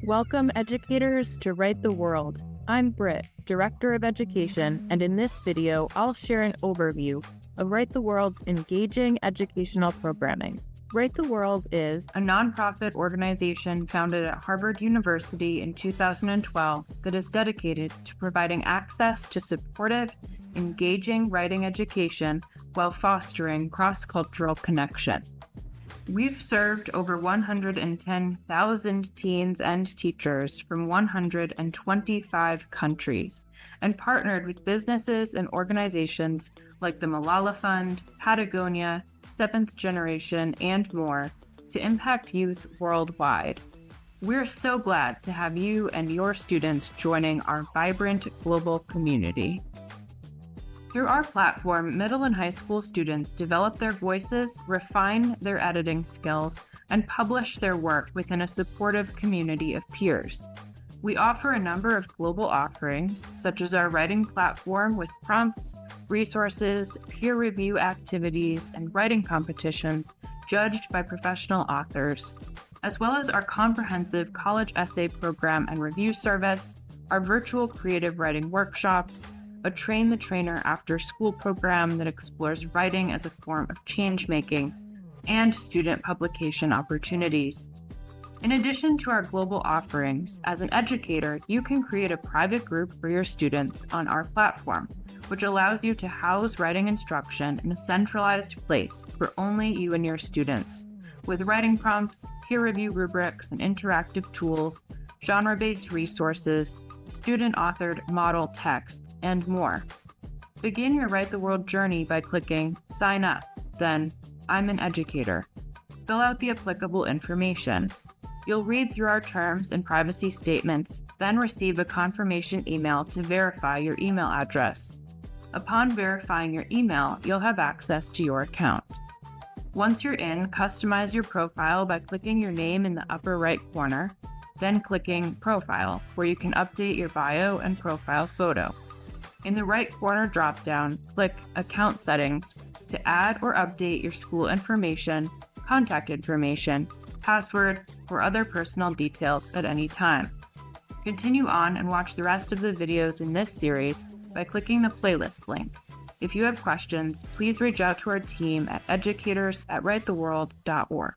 Welcome, educators, to Write the World. I'm Britt, Director of Education, and in this video, I'll share an overview of Write the World's engaging educational programming. Write the World is a nonprofit organization founded at Harvard University in 2012 that is dedicated to providing access to supportive, engaging writing education while fostering cross-cultural connection. We've served over 110,000 teens and teachers from 125 countries and partnered with businesses and organizations like the Malala Fund, Patagonia, Seventh Generation, and more to impact youth worldwide. We're so glad to have you and your students joining our vibrant global community. Through our platform, middle and high school students develop their voices, refine their editing skills, and publish their work within a supportive community of peers. We offer a number of global offerings, such as our writing platform with prompts, resources, peer review activities, and writing competitions judged by professional authors, as well as our comprehensive college essay program and review service, our virtual creative writing workshops, a Train the Trainer after-school program that explores writing as a form of change-making, and student publication opportunities. In addition to our global offerings, as an educator, you can create a private group for your students on our platform, which allows you to house writing instruction in a centralized place for only you and your students, with writing prompts, peer review rubrics, and interactive tools, genre-based resources, student-authored model texts, and more. Begin your Write the World journey by clicking Sign Up, then I'm an Educator. Fill out the applicable information. You'll read through our terms and privacy statements, then receive a confirmation email to verify your email address. Upon verifying your email, you'll have access to your account. Once you're in, customize your profile by clicking your name in the upper right corner, then clicking Profile, where you can update your bio and profile photo. In the right corner dropdown, click Account Settings to add or update your school information, contact information, password, or other personal details at any time. Continue on and watch the rest of the videos in this series by clicking the playlist link. If you have questions, please reach out to our team at educators@writetheworld.org.